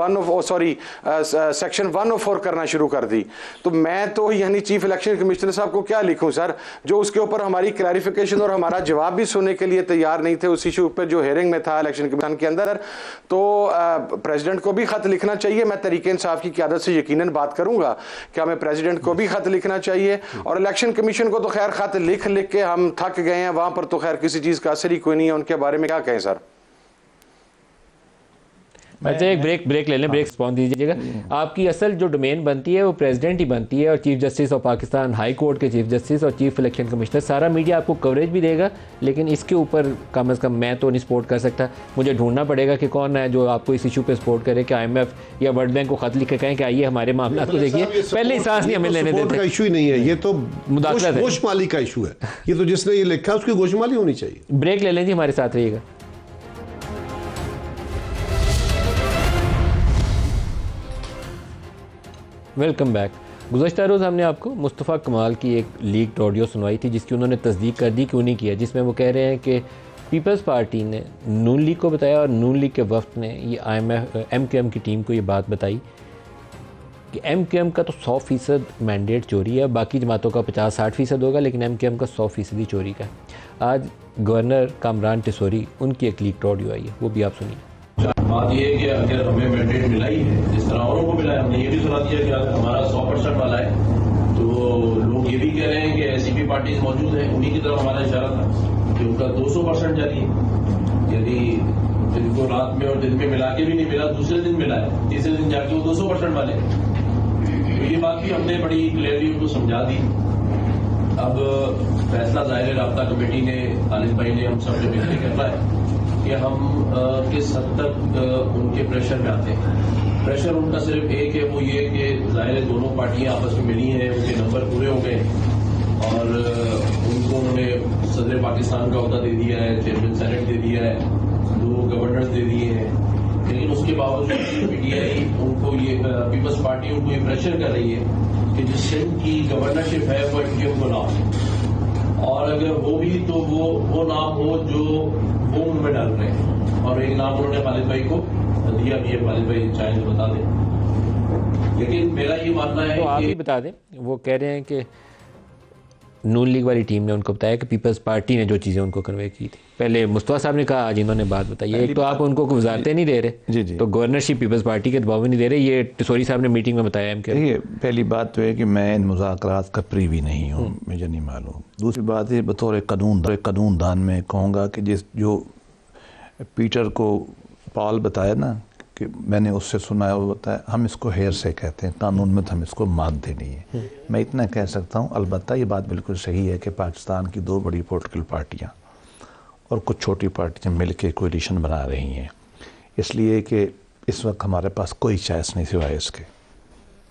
सेक्शन 104 करना शुरू कर दी। तो मैं तो यानी चीफ इलेक्शन कमिश्नर साहब को क्या लिखूं सर, जो उसके ऊपर हमारी क्लैरिफिकेशन और हमारा जवाब भी सुनने के लिए तैयार नहीं थे उस इशू पर जो हेयरिंग में था इलेक्शन कमीशन के अंदर। तो प्रेसिडेंट को भी खत लिखना चाहिए। मैं तरीके इंसाफ की क़यादत से यकीनन बात करूंगा कि हमें प्रेसिडेंट को भी खत लिखना चाहिए, और इलेक्शन कमीशन को तो खैर खत लिख के हम थक गए हैं, वहां पर तो खैर किसी चीज का असर ही कोई नहीं है। उनके बारे में क्या कहें सर? अच्छा, एक ब्रेक ले लें, ब्रेक रिस्पॉन्स दीजिएगा। आपकी असल जो डोमेन बनती है वो प्रेसिडेंट ही बनती है, और chief justice of Pakistan high court के चीफ जस्टिस और चीफ इलेक्शन कमिश्नर, सारा मीडिया आपको कवरेज भी देगा, लेकिन इसके ऊपर कम से कम मैं तो नहीं सपोर्ट कर सकता। मुझे ढूंढना पड़ेगा कि कौन है जो आपको इस इशू पे सपोर्ट करे, कि IMF या वर्ल्ड बैंक को खत लिख के कहें कि आइए हमारे मामला को देखिए। पहले सांस नहीं हमें लेने देते। इशू ही नहीं है ये, तो मुदाखलत गोशमाली का इशू है ये, तो जिसने ये लिखा उसकी गोशमाली होनी चाहिए। ब्रेक ले लें जी, हमारे साथ रहिएगा। Welcome back. गुज़श्ता रोज़ हमने आपको मुस्तफ़ा कमाल की एक लीक्ड ऑडियो सुनवाई थी, जिसकी उन्होंने तस्दीक कर दी कि उन्हीं की है, जिसमें वो कह रहे हैं कि पीपल्स पार्टी ने नून लीग को बताया और नून लीग के वफ्द ने ये MQM की टीम को ये बात बताई कि MQM का तो 100% मैंडेट चोरी है, बाकी जमातों का 50-60% होगा, लेकिन MQM का 100% चोरी का है। आज गवर्नर कामरान टिसोरी, उनकी एक लीक्ड ऑडियो आई है, वो भी आप सुनिए। बात ये है कि अगर हमें मैंडेट मिला ही है, जिस तरह औरों को मिला है, हमने ये भी सुना दिया कि अगर हमारा 100% वाला है, तो लोग ये भी कह रहे हैं कि SCP पार्टीज मौजूद हैं, उन्हीं की तरफ हमारा इशारा था कि उनका 200% जारी है। यदि जिनको रात में और दिन में मिला के भी नहीं मिला, दूसरे दिन मिला है, तीसरे दिन जाके वो 200% वाले हैं। तो ये बात भी हमने बड़ी क्लियरली उनको समझा दी। अब फैसला ज़ाहिर राब्ता कमेटी ने, खालिद भाई ने, हम सब ने मिलकर करना है कि हम किस हद तक उनके प्रेशर में आते हैं। प्रेशर उनका सिर्फ एक है, वो ये कि ज़ाहिर दोनों पार्टियां आपस में मिली हैं, उनके नंबर पूरे हो गए और उनको उन्होंने सदर पाकिस्तान का ओहदा दे दिया है, चेयरमैन सेनेट दे दिया है, 2 गवर्नर्स दे दिए हैं। लेकिन उसके बावजूद PTI उनको ये पीपल्स पार्टी उनको ये प्रेशर कर रही है कि जिस सिंध की गवर्नरशिप है वो MQM को ना हो, और अगर वो भी तो वो नाम हो जो वो उनमें डाल रहे हैं। और एक नाम उन्होंने खालिद भाई को दिया भी है, खालिद भाई चाहे तो बता दें, लेकिन मेरा ये मानना है तो आप ही बता दें। वो कह रहे हैं कि नून लीग वाली टीम ने उनको बताया कि पीपल्स पार्टी ने जो चीज़ें उनको कन्वे की थी। पहले मुस्तफा साहब ने कहा, आज इन्होंने बात बताई। एक तो आप उनको वजारतें नहीं दे रहे, जी। तो गवर्नरशिप पीपल्स पार्टी के दबाव में नहीं दे रहे, ये टिसोरी साहब ने मीटिंग में बताया। देखिए, पहली बात तो है कि मैं इन मुज़ाकरात का प्रीवी नहीं हूँ, मुझे नहीं मालूम। दूसरी बात है, बतौर कानूनदान में कहूँगा कि जो पीटर को पॉल बताया ना, कि मैंने उससे सुना है, वो बताया हम इसको हेयर से कहते हैं, कानून में तो हम इसको मानते नहीं है। मैं इतना कह सकता हूँ, अलबत्ता ये बात बिल्कुल सही है कि पाकिस्तान की 2 बड़ी पॉलिटिकल पार्टियाँ और कुछ छोटी पार्टियाँ मिल के कोalition बना रही हैं, इसलिए कि इस वक्त हमारे पास कोई चॉइस नहीं सिवाय इसके।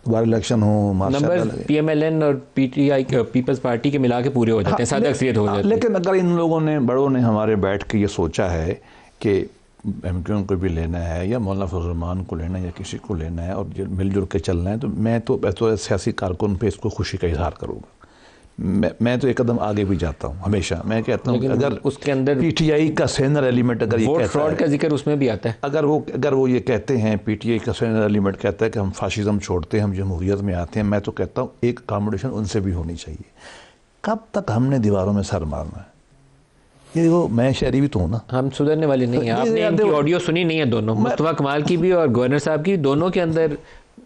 दोबारा इलेक्शन हो, नंबर PMLN और PTI पीपल्स पार्टी के मिला के पूरे हो जाते हैं, सादा अक्सरियत हो जाती है। लेकिन अगर इन लोगों ने, बड़ों ने हमारे बैठ के ये सोचा है कि MQM को भी लेना है या मौलाना फजल रहमान को लेना है या किसी को लेना है और मिलजुल के चलना है, तो मैं तो सियासी कारकुन पे इसको खुशी का इजहार करूँगा। मैं तो एक कदम आगे भी जाता हूँ हमेशा। मैं कहता हूँ अगर उसके अंदर PTI का सेनर एलिमेंट अगर वोट फ्रॉड का जिक्र उसमें भी आता है, अगर वो ये कहते हैं, PTI का सेनर एलिमेंट कहता है कि हम फाशिज्म छोड़ते हैं, हम जमहूरियत में आते हैं, मैं तो कहता हूँ एक अकोमोडेशन उनसे भी होनी चाहिए। कब तक हमने दीवारों में सर मारना है? ये वो मैं शहरी भी तो हूँ ना, हम सुधरने वाले नहीं है। आपने इनकी ऑडियो सुनी नहीं है, दोनों मुस्तफा कमाल की भी और गवर्नर साहब की, दोनों के अंदर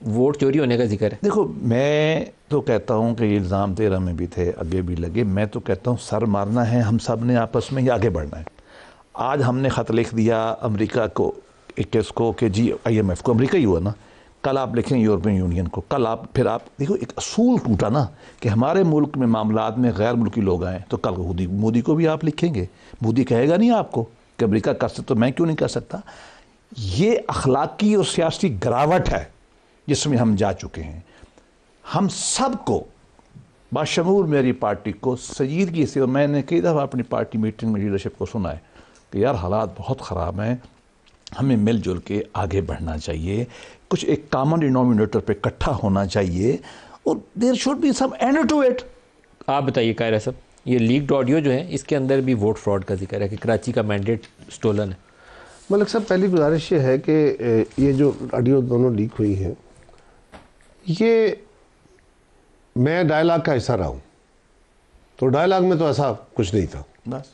वोट चोरी होने का जिक्र है। देखो, मैं तो कहता हूँ कि ये इल्ज़ाम 13 में भी थे, आगे भी लगे। मैं तो कहता हूँ सर मारना है हम सब ने आपस में, या आगे बढ़ना है। आज हमने ख़त लिख दिया अमेरिका को, किसको, कि जी IMF को, अमेरिका ही हुआ ना, कल आप लिखें यूरोपियन यूनियन को, कल आप फिर आप देखो, एक असूल टूटा ना कि हमारे मुल्क में मामलात में गैर मुल्की लोग आए, तो कल मोदी को भी आप लिखेंगे। मोदी कहेगा नहीं आपको कि अमेरिका कर सकते, तो मैं क्यों नहीं कर सकता? ये अखलाकी और सियासी गिरावट है जिसमें हम जा चुके हैं। हम सबको बाशमूल मेरी पार्टी को संजीदगी से, और मैंने कई दफ़ा अपनी पार्टी मीटिंग में लीडरशिप को सुना है कि यार हालात बहुत ख़राब हैं, हमें मिलजुल के आगे बढ़ना चाहिए, कुछ एक कॉमन डिनोमिनेटर पे इकट्ठा होना चाहिए, और there should be some end to it. आप बताइए कायरा साहब, ये लीक्ड ऑडियो जो है इसके अंदर भी वोट फ्रॉड का जिक्र है कि कराची का मैंडेट स्टोलन है। मलिक साहब, पहली गुजारिश ये है कि ये जो ऑडियो दोनों लीक हुई हैं, ये मैं डायलॉग का हिस्सा रहा हूँ, तो डायलॉग में तो ऐसा कुछ नहीं था। बस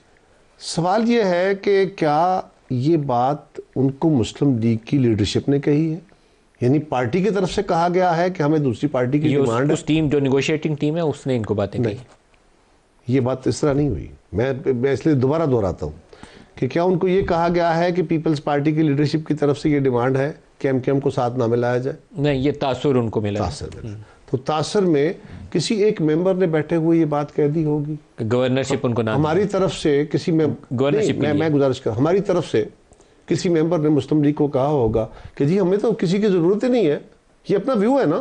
सवाल ये है कि क्या ये बात उनको मुस्लिम लीग की लीडरशिप ने कही है, यानी पार्टी की तरफ से कहा गया है कि हमें दूसरी पार्टी की डिमांड है? उस टीम जो नेगोशिएटिंग टीम है उसने इनको बातें कही। ये बात इस तरह नहीं हुई। मैं इसलिए दोबारा दोहराता हूँ कि क्या उनको ये कहा गया है कि पीपल्स पार्टी की लीडरशिप की तरफ से ये डिमांड है कि एमकेएम को साथ ना मिलाया जाए? नहीं, ये तासुर उनको मिला। तासुर मिला। तो तासुर में किसी एक मेंबर ने बैठे हुए ये बात कह दी होगी, गवर्नरशिप उनको ना, हमारी तरफ से किसी में गवर्नरशिप, मैं गुजारिश कर, हमारी तरफ से किसी मेंबर ने मुस्लिम लीग को कहा होगा कि जी हमें तो किसी की जरूरत ही नहीं है, ये अपना व्यू है ना।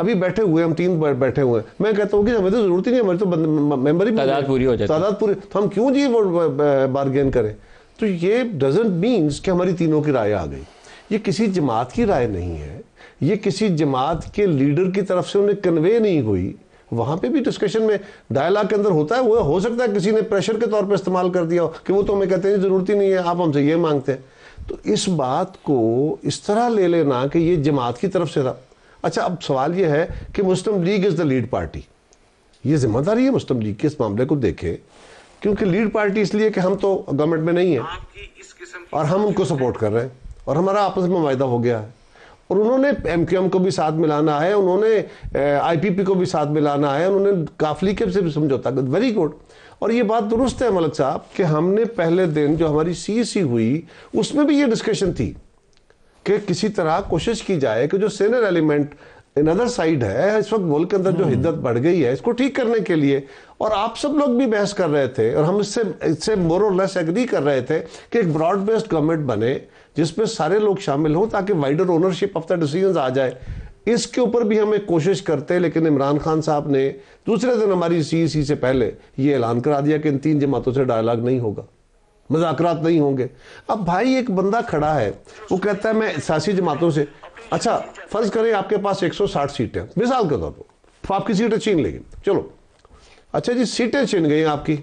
अभी बैठे हुए हम 3 बैठे हुए हैं, मैं कहता हूँ कि हमें तो जरूरत ही नहीं है, हमारे तो मेंबर ही तादाद पूरी हो जाती है, तादाद पूरी, तो हम क्यों जी वो बार्गेन करें? तो ये डजंट मीन्स कि हमारी तीनों की राय आ गई। ये किसी जमात की राय नहीं है, ये किसी जमात के लीडर की तरफ से उन्हें कन्वे नहीं हुई। वहां पे भी डिस्कशन में डायलॉग के अंदर होता है, वो हो सकता है किसी ने प्रेशर के तौर पे इस्तेमाल कर दिया हो कि वो तो हमें कहते हैं जरूरत ही नहीं है, आप हमसे ये मांगते हैं। तो इस बात को इस तरह ले लेना कि ये जमात की तरफ से था। अच्छा, अब सवाल ये है कि Muslim League is the lead party, ये जिम्मेदारी है मुस्लिम लीग की इस मामले को देखे, क्योंकि लीड पार्टी इसलिए कि हम तो गवर्नमेंट में नहीं है और हम उनको सपोर्ट कर रहे हैं और हमारा आपस में वायदा हो गया है, और उन्होंने एमक्यूएम को भी साथ मिलाना है, उन्होंने आईपीपी को भी साथ मिलाना है, उन्होंने काफली के से भी समझौता, वेरी गुड। और ये बात दुरुस्त है मलिक साहब कि हमने पहले दिन जो हमारी सीईसी हुई उसमें भी ये डिस्कशन थी कि किसी तरह कोशिश की जाए कि जो senior element in other side है, इस वक्त मुल्क के अंदर जो हिद्दत बढ़ गई है, इसको ठीक करने के लिए, और आप सब लोग भी बहस कर रहे थे और हम इससे मोर और लेस एग्री कर रहे थे कि एक ब्रॉड बेस्ड गवर्नमेंट बने जिसमें सारे लोग शामिल हों ताकि wider ownership of the decisions आ जाए। इसके ऊपर भी हम एक कोशिश करते, लेकिन इमरान खान साहब ने दूसरे दिन हमारी सीईसी से पहले ये ऐलान करा दिया कि इन 3 जमातों से डायलॉग नहीं होगा, मुज़ाकरात नहीं होंगे। अब भाई एक बंदा खड़ा है, वो कहता है मैं सियासी जमातों से, अच्छा फर्ज करें आपके पास 160 सीटें मिसाल के तौर पर, आपकी सीटें छीन लेगी, चलो अच्छा जी सीटें छीन गई आपकी,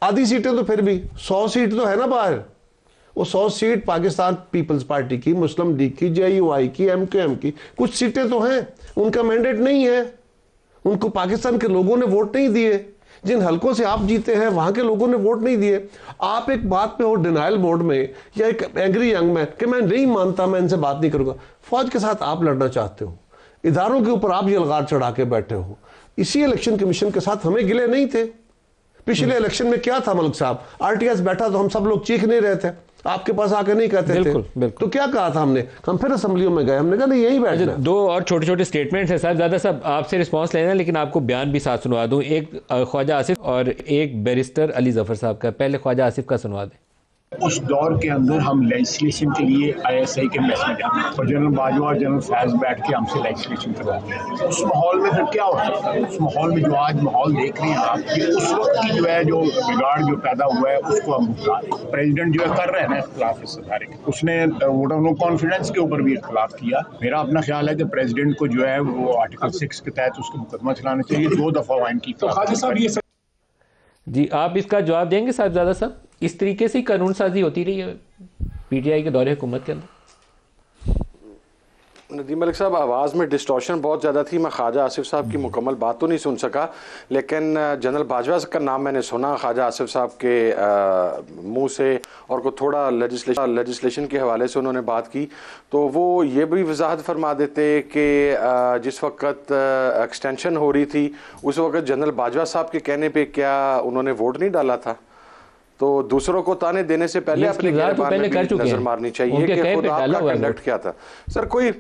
आधी सीटें तो फिर भी 100 सीट तो है ना बाहर, वो 100 सीट पाकिस्तान पीपल्स पार्टी की, मुस्लिम लीग की, जेयूआई की, एमक्यूएम की, कुछ सीटें तो हैं, उनका मैंडेट नहीं है, उनको पाकिस्तान के लोगों ने वोट नहीं दिए, जिन हलकों से आप जीते हैं वहां के लोगों ने वोट नहीं दिए। आप एक बात पे हो डिनाइल मोड में, या एक एंग्री यंग मैन कि मैं नहीं मानता, मैं इनसे बात नहीं करूंगा। फौज के साथ आप लड़ना चाहते हो, इदारों के ऊपर आप यलगार चढ़ा के बैठे हो। इसी इलेक्शन कमीशन के साथ हमें गिले नहीं थे। पिछले इलेक्शन में क्या था मलिक साहब, आरटीएस बैठा तो हम सब लोग चीख नहीं रहे थे, आपके पास आके नहीं कहते थे। तो क्या कहा था हमने, हम फिर असेंबलियों में गए, हमने कहा नहीं यही बैठना। 2 और छोटे छोटे स्टेटमेंट्स हैं साहब, ज़्यादा साहब आपसे रिस्पांस लेना है, लेकिन आपको बयान भी साथ सुनवा दूं, एक ख्वाजा आसिफ और एक बैरिस्टर अली जफर साहब का। पहले ख्वाजा आसिफ का सुनवा दें। उस दौर के अंदर हम लेजिस्लेशन के लिए आईएसआई के मैच में जाते और जनरल बाजवा और जनरल फैज बैठ के हमसे लेजिस्लेशन करवाते हैं। उस माहौल में फिर क्या होता है, उस माहौल में जो आज माहौल देख रहे हैं आप, कि उस वक्त की जो है जो बिगाड़ जो पैदा हुआ है उसको हम प्रेसिडेंट जो है कर रहे हैं ना इख्तिलाफ इस सितारे के, उसने वोट ऑफ कॉन्फिडेंस के ऊपर भी इख्तिलाफ किया। मेरा अपना ख्याल है कि प्रेसिडेंट को जो है वो आर्टिकल 6 के तहत उसको मुकदमा चलाना चाहिए। 2 दफा वाइन की जी, आप इसका जवाब देंगे साहबजादा साहब? इस तरीके से ही कानून साजी होती रही है पीटीआई के दौरे हुकूमत के अंदर? नदीम मलिक साहब, आवाज़ में डिस्टॉर्शन बहुत ज़्यादा थी, मैं ख्वाजा आसिफ साहब की मुकम्मल बात तो नहीं सुन सका, लेकिन जनरल बाजवा का नाम मैंने सुना ख्वाजा आसिफ साहब के मुंह से, और को थोड़ा लेजिस्लेशन के हवाले से उन्होंने बात की, तो वो ये भी वजाहत फरमा देते कि जिस वक्त एक्सटेंशन हो रही थी उस वक्त जनरल बाजवा साहब के कहने पर क्या उन्होंने वोट नहीं डाला था? तो दूसरों को ताने देने से पहले अपने नजर मारनी चाहिए कि खुद आपका कंडक्ट क्या था। सर, कोई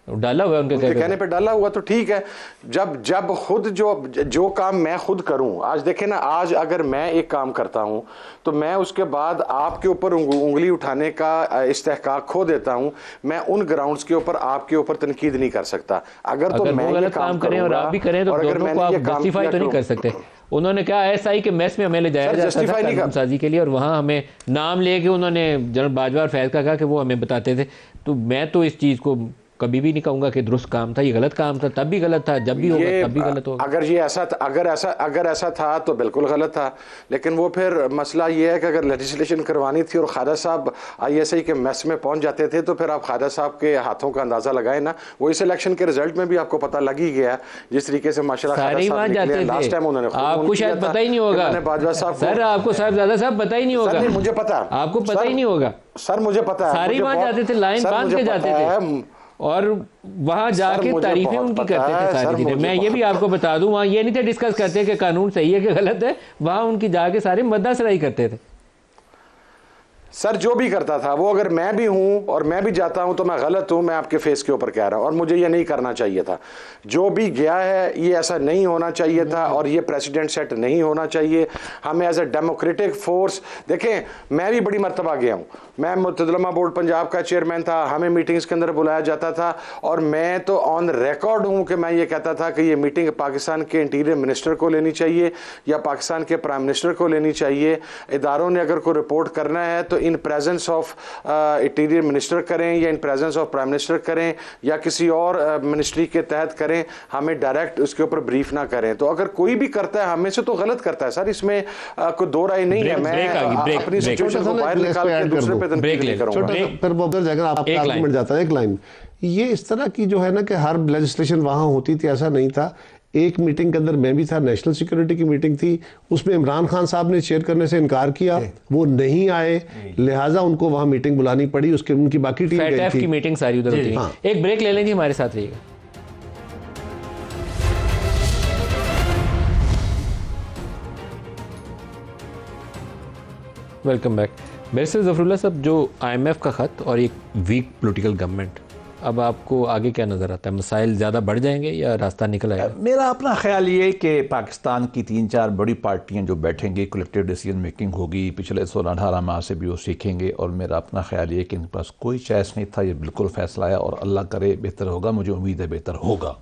डाला हुआ है उनके कहने पे डाला हुआ, तो ठीक है। जब खुद जो काम मैं खुद करूं, आज देखें ना, आज अगर मैं एक काम करता हूं तो मैं उसके बाद आपके ऊपर उंगली उठाने का इस्तेहकाक खो देता हूं, मैं उन ग्राउंड्स के ऊपर आपके ऊपर तनकीद नहीं कर सकता। अगर तो मैं गलत काम करें और आप भी करें तो दोनों को आप जस्टिफाई तो नहीं कर सकते। उन्होंने कहा ISI के मेस में हमें ले जाया जाता था कानून साजी के लिए, और वहाँ हमें नाम लेके उन्होंने जनरल बाजवा और फैज़ का कहा कि वो हमें बताते थे। तो मैं तो इस चीज़ को कभी भी नहीं कहूंगा कि दुरुस्त काम था, ये गलत काम था, तब भी गलत था, जब भी होगा तब भी गलत होगा। अगर ऐसा था तो बिल्कुल गलत था, लेकिन वो फिर मसला ये है कि अगर लेजिस्लेशन करवानी थी और ख्वाजा साहब ISI के मेस में पहुंच जाते थे तो फिर आप ख्वाजा साहब के हाथों का अंदाजा लगाए ना। वो इस इलेक्शन के रिजल्ट में भी आपको पता लग ही गया जिस तरीके से माशाल्लाह लास्ट टाइम उन्होंने, आपको शायद पता ही नहीं होगा बाजवा साहब सर, आपको साहबजादा साहब पता ही नहीं होगा। मुझे पता, आपको पता ही नहीं होगा सर, मुझे पता है। सारे वहां जाते थे, लाइन बांध के जाते थे और वहां जाके तारीफें उनकी करते थे सारी चीजें। मैं ये भी आपको बता दूं, वहां ये नहीं थे डिस्कस करते कि कानून सही है कि गलत है, वहां उनकी जाके सारे मद्दासराई करते थे। सर जो भी करता था वो, अगर मैं भी हूं और मैं भी जाता हूं तो मैं गलत हूं, मैं आपके फेस के ऊपर कह रहा हूं, और मुझे ये नहीं करना चाहिए था। जो भी गया है ये ऐसा नहीं होना चाहिए था और ये प्रेसिडेंट सेट नहीं होना चाहिए। हमें एज ए डेमोक्रेटिक फोर्स, देखें मैं भी बड़ी मरतबा गया हूं, मैं मुतदलमा बोर्ड पंजाब का चेयरमैन था, हमें मीटिंग्स के अंदर बुलाया जाता था और मैं तो ऑन रिकॉर्ड हूं कि मैं ये कहता था कि ये मीटिंग पाकिस्तान के इंटीरियर मिनिस्टर को लेनी चाहिए या पाकिस्तान के प्राइम मिनिस्टर को लेनी चाहिए। इदारों ने अगर कोई रिपोर्ट करना है तो in presence of interior minister करें या in presence of prime minister करें या किसी और मिनिस्ट्री के तहत करें, हमें डायरेक्ट उसके ऊपर ब्रीफ ना करें। तो अगर कोई भी करता है हमें से तो गलत करता है सर, इसमें कोई दो राय नहीं है। मैं अपनी सिचुएशन को बाहर निकाल के दूसरे पे तनकीद नहीं करूंगा। फिर वो उधर जाकर आपका आर्गुमेंट जाता है। एक लाइन ये इस तरह की जो है ना कि हर लेजिस्लेशन वहां होती थी, ऐसा नहीं था। एक मीटिंग के अंदर मैं भी था, नेशनल सिक्योरिटी की मीटिंग थी, उसमें इमरान खान साहब ने चेयर करने से इनकार किया, वो नहीं आए, लिहाजा उनको वहां मीटिंग बुलानी पड़ी। उसके उनकी बाकी टीम गई थी, की मीटिंग सारी उधर होती है। एक ब्रेक ले लेंगे, हमारे साथ रहिएगा। Welcome back. बैरिस्टर ज़फ़रुल्लाह साहब, जो IMF का ख़त और एक वीक पॉलिटिकल गवर्नमेंट, अब आपको आगे क्या नज़र आता है? मसाइल ज़्यादा बढ़ जाएंगे या रास्ता निकल आएगा? मेरा अपना ख्याल ये कि पाकिस्तान की 3-4 बड़ी पार्टियां जो बैठेंगी, कलेक्टिव डिसीजन मेकिंग होगी, पिछले 16-18 माह से भी वो सीखेंगे, और मेरा अपना ख्याल ये कि इनके पास कोई चॉइस नहीं था, ये बिल्कुल फैसला आया और अल्लाह करे बेहतर होगा, मुझे उम्मीद है बेहतर होगा।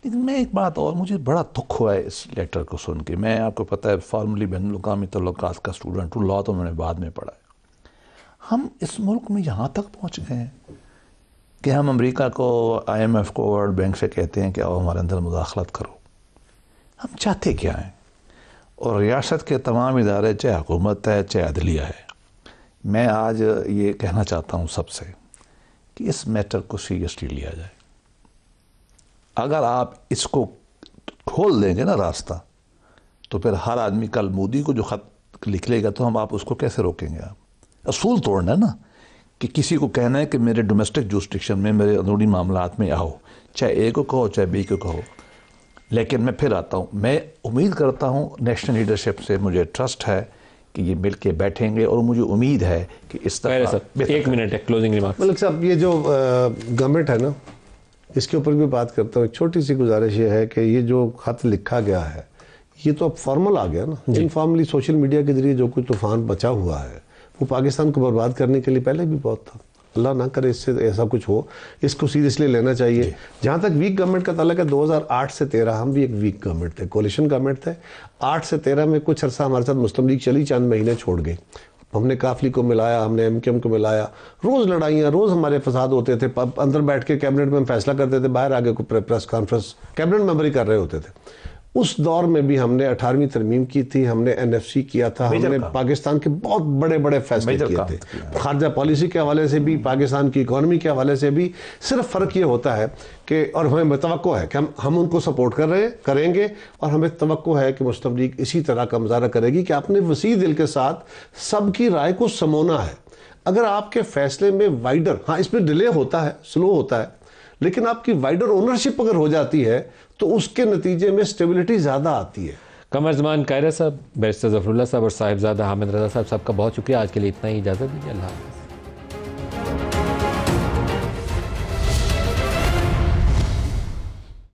लेकिन मैं एक बात और, मुझे बड़ा दुख हुआ है इस लेटर को सुन के। मैं, आपको पता है, फॉर्मली बैनुल-अक़वामी तल्लुकात का स्टूडेंट हूँ, लॉ तो मैंने बाद में पढ़ा है। हम इस मुल्क में यहाँ तक पहुँच गए हैं कि हम अमेरिका को, IMF को, वर्ल्ड बैंक से कहते हैं कि आओ हमारे अंदर मुदाखलत करो। हम चाहते क्या हैं? और रियासत के तमाम इदारे, चाहे हुकूमत है चाहे अदलिया है, मैं आज ये कहना चाहता हूँ सबसे कि इस मैटर को सीरियसली लिया जाए। अगर आप इसको खोल देंगे ना रास्ता, तो फिर हर आदमी कल मोदी को जो ख़त लिख लेगा तो हम आप उसको कैसे रोकेंगे? आप असूल तोड़ना है ना कि किसी को कहना है कि मेरे डोमेस्टिक जुरिस्डिक्शन में, मेरे अंदरूनी मामलात में आओ, चाहे ए को कहो चाहे बी को कहो। लेकिन मैं फिर आता हूँ, मैं उम्मीद करता हूँ नेशनल लीडरशिप से, मुझे ट्रस्ट है कि ये मिल के बैठेंगे और मुझे उम्मीद है कि इस तरह। एक मिनट है, क्लोजिंग रिमार्क। मलिक साहब, ये जो गवर्नमेंट है ना, इसके ऊपर भी बात करता हूँ। एक छोटी सी गुजारिश ये है कि ये जो खत लिखा गया है ये तो अब फॉर्मल आ गया ना। इनफॉर्मली सोशल मीडिया के जरिए जो कुछ तूफान बचा हुआ है वो पाकिस्तान को बर्बाद करने के लिए पहले भी बहुत था। अल्लाह ना करे इससे ऐसा कुछ हो, इसको सीरियसली लेना चाहिए। जहाँ तक वीक गवर्नमेंट का ताल्लुक है, 2008 से 13 हम भी एक वीक गवर्नमेंट थे, कोलिशन गवर्नमेंट थे। 8 से 13 में कुछ अर्सा हमारे साथ मुस्लिम लीग चली, चंद महीने छोड़ गई। हमने काफली को मिलाया, हमने MKM को मिलाया, रोज़ लड़ाइयाँ, रोज़ हमारे फसाद होते थे। अंदर बैठ के कैबिनेट में हम फैसला करते थे, बाहर आगे को प्रेस कॉन्फ्रेंस कैबिनेट मेंबर ही कर रहे होते थे। उस दौर में भी हमने 18वीं तरमीम की थी, हमने NFC किया था, हमने पाकिस्तान के बहुत बड़े बड़े फैसले किए थे, खारजा पॉलिसी के हवाले से भी, पाकिस्तान की इकॉनमी के हवाले से भी। सिर्फ फ़र्क ये होता है कि, और हमें तवक्को है कि हम उनको सपोर्ट कर रहे हैं, करेंगे, और हमें तवक्को है कि मुस्लिम लीग इसी तरह का मुजाहरा करेगी कि आपने वसी दिल के साथ सबकी राय को समोना है। अगर आपके फैसले में वाइडर, हाँ इसमें डिले होता है, स्लो होता है, लेकिन आपकी वाइडर ओनरशिप अगर हो जाती है तो उसके नतीजे में स्टेबिलिटी ज़्यादा आती है। कमर ज़मान कायरा साहब, बैरिस्टर ज़फ़रुल्लाह साहब और साहिबजादा हामिद रज़ा साहब, सबका बहुत शुक्रिया। आज के लिए इतना ही, इजाज़त दीजिए। अल्लाह हाफ़िज़।